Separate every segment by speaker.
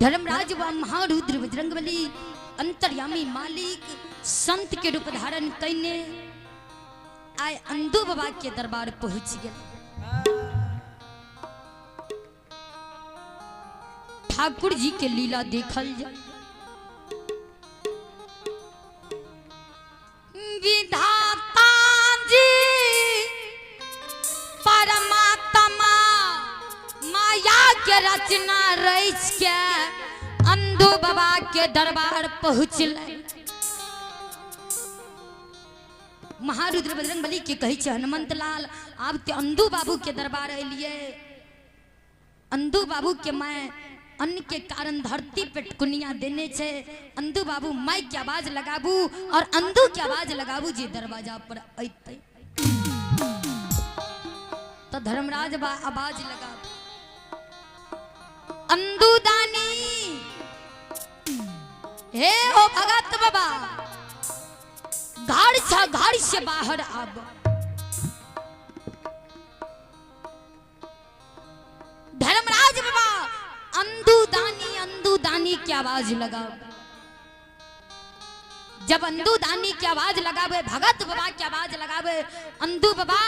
Speaker 1: धर्मराज व महारुद्र बजरंगबली अंतर्यामी मालिक संत के रूप धारण करने आए अंधो बाबा के दरबार पहुंच गए। ठाकुर जी के लीला देखल जाए। विधाता जी परमात्मा माया के रचना रच के अंधो बाबा के दरबार पहुँचल। महारुद्र बजरंगबली के कही हनुमंत लाल आप ते अंधो बाबू के दरबार अलिए। अंधो बाबू के मैं अन्न के कारण धरती पे कुनिया देने छे। अंधो बाबू माइक की आवाज लगाबू और अंधो की आवाज लगाबू जी दरवाजा पर अइते। तो धर्मराज बा आवाज लगा अंधु दानी हे ओ भगत बाबा घर से बाहर आब। धर्मराज बाबा अंधु दानी की आवाज लगा। जब अंधु दानी की आवाज लगावे भगत बाबा की आवाज लगावे अंधु बाबा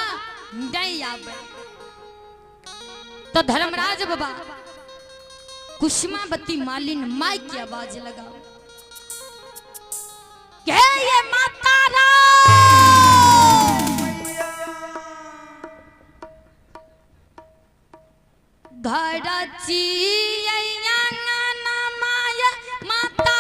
Speaker 1: नहीं आवे। तो धर्मराज बाबा कुसुमावती मालिन माई की आवाज लगा के ये माता घरची माया माता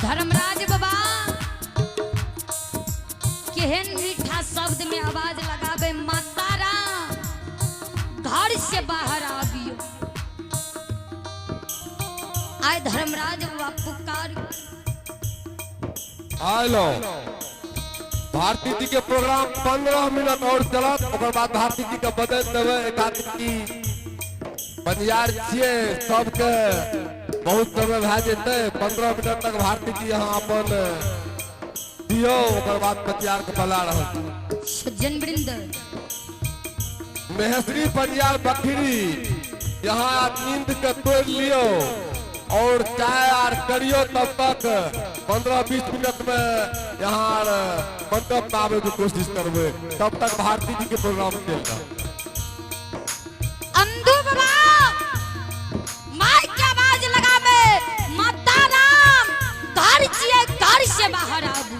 Speaker 1: धर्मराज बाबा केहन मीठा शब्द में आवाज लगावे मातारा घर से बाहर आबियो। आए धर्मराज बाबा पुकार
Speaker 2: हेलो भारती जी के प्रोग्राम 15 मिनट और चलत ओकर बाद भारती जी के बदल देवे। एकादशी बनियार छिए सबके बहुत समय भए जेते। 15 मिनट तक भारती जी यहाँ अपन दियो ओकर बाद बतियार के बला रहल।
Speaker 1: सज्जन वृंद
Speaker 2: महेश्वरी बनियार बखरी यहाँ आप नींद के तोड़ लियो और चाय आर करियो। तब तक 15-20 मिनट में यहाँ मंडप में आवे की कोशिश करबे। तब तक भारती जी के प्रोग्राम चलेगा।
Speaker 1: अंधु बाबा माइक की आवाज लगावे माता राम घर से बाहर आबू।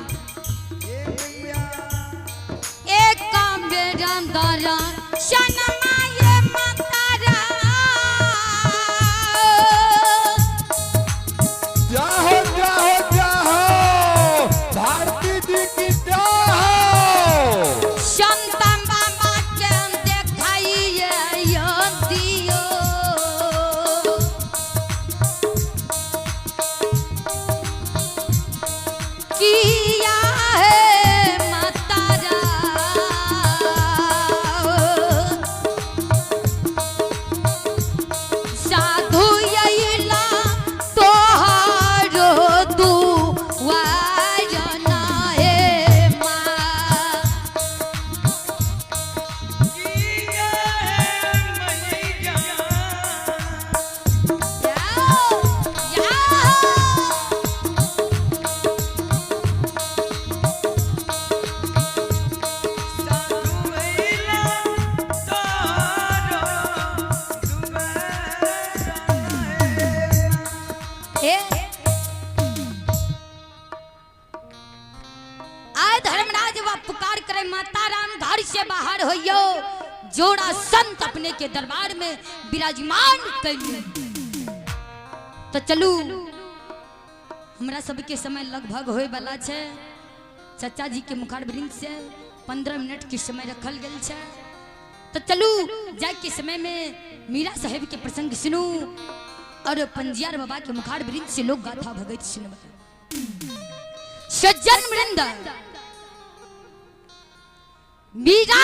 Speaker 1: एक काम बेरम दरा शनमा ये माता
Speaker 2: जाहो भारती जी की जाहो।
Speaker 1: संतम बाबा के जोड़ा संत अपने के दरबार में विराजमान कइले। तो चलू हमरा सबके समय लगभग होए वाला छे। चाचा जी के मुखारबिंद से 15 मिनट के समय रखल गेल छे। तो चलू जाय के समय में मीरा साहेब के प्रसंग सुनू और पंजियार बाबा के मुखारबिंद से लोग गाथा भगत सुनबे। सज्जन वृंद, मीरा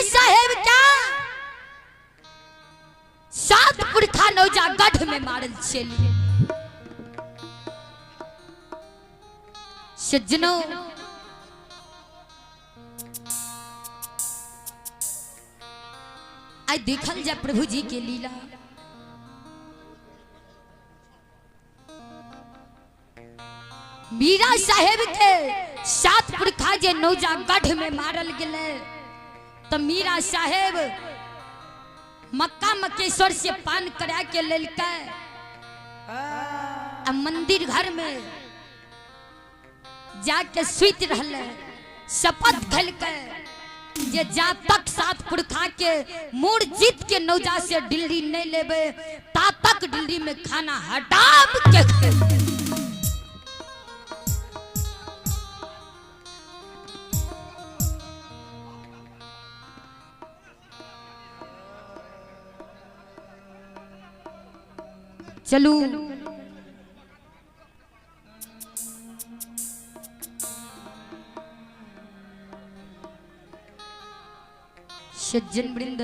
Speaker 1: साहेब क्या 7 पुरखा नौजा गढ़ में मारल चलिए। सज्जनों, आई देखल जा प्रभु जी के लीला। मीरा साहेब के 7 पुरखा जे नौजा गढ़ में मारल गेले। तो मीरा साहेब मक्का मकेश्वर से पान करा के लेलकै आ मंदिर घर में जाके सुत रहले। शपथ खेलकै जे जा तक 7 पुरखा के मूड़ जीत के नौजा से दिल्ली नहीं लेबे ता तक दिल्ली में खाना हटाब के। चलू सज्जन वृंद,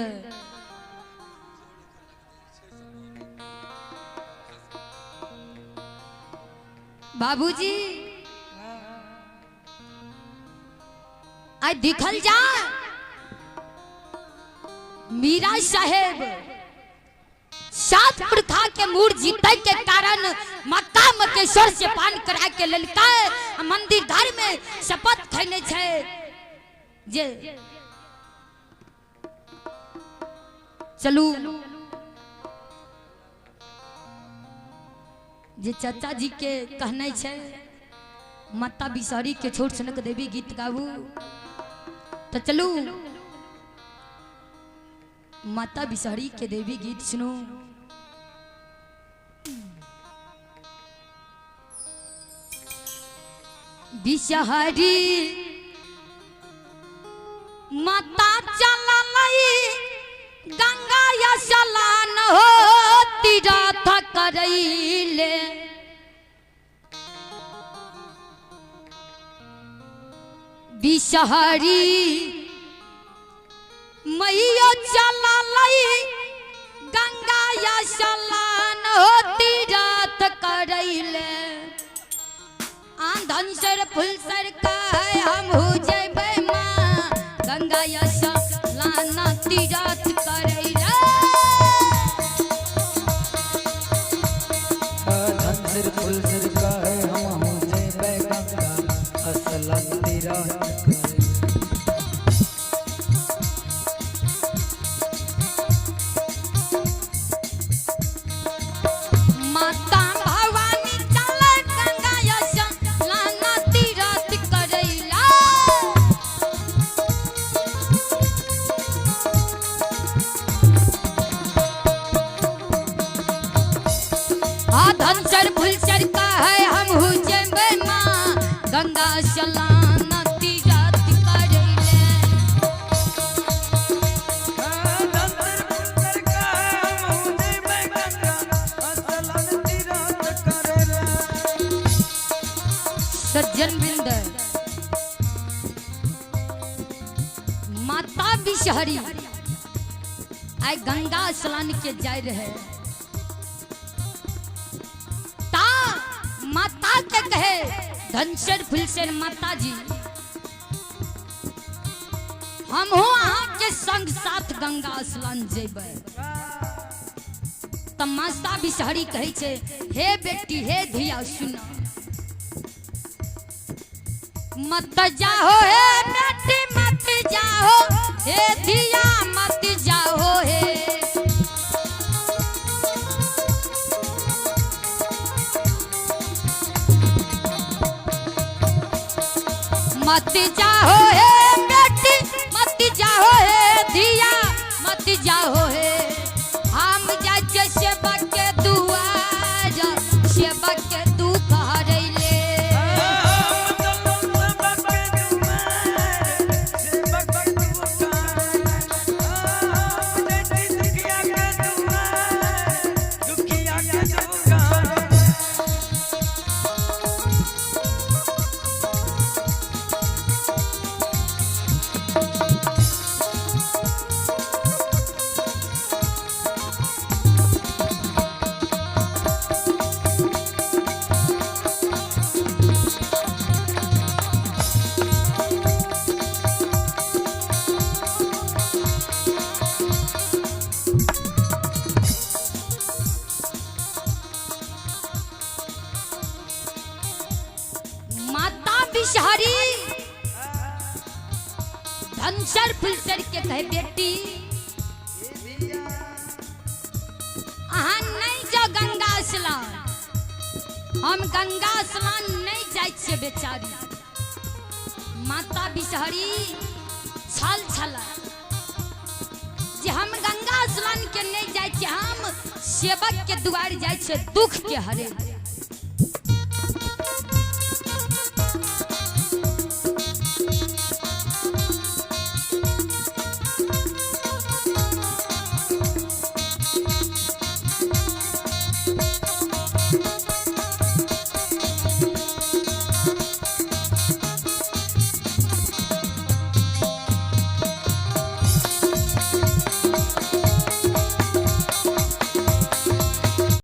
Speaker 1: बाबूजी आज दिखल जा मीरा साहेब 7 पुरखा के मूड़ जीते के कारण मक्का मकेश्वर से पान करा के ललका मंदिर घर में शपथ खैने छे जे चलू जे चाचा जी के कहने छे माता बिसहरी के छोट सनक देवी गीत गाबू। तो चलू माता बिसहरी के देवी गीत सुनो। बिसहरी माता चला गंगा या सलान हो तीरथ करैले। बिसहरी मैया चला गंगा या सलान हो तीरथ करैले। आंधन सर फुल सर का हम हो जेबे माँ गंगा या सलान तीरथ करैले।
Speaker 3: आंधन सर फुल सर का हम हो जेबे गंगा असलन तीरथ।
Speaker 1: गंगा सलान तीरथ करैले। सज्जन वृंद, माता बिसहरी आई गंगा स्नान के जाय रहे ता माता के कहे धनसर फुलसर माता जी हम हो अहाँ के संग साथ गंगा स्नान जेबे। त माता बिसहरी कहे छे हे बेटी हे धिया सुनो मत जाओ हे बेटी मत जाओ हे धिया मत जाओ हे। मत जाओ हे फुलसर के कहे बेटी अहाँ नहीं जाओ गंगा स्नान, हम गंगा स्नान नहीं जाय छियै बेचारी। माता बिषहरी छल छला जे हम गंगा स्नान के नहीं जाय छियै, हम सेवक के दुआर जाय छियै दुख के हरे।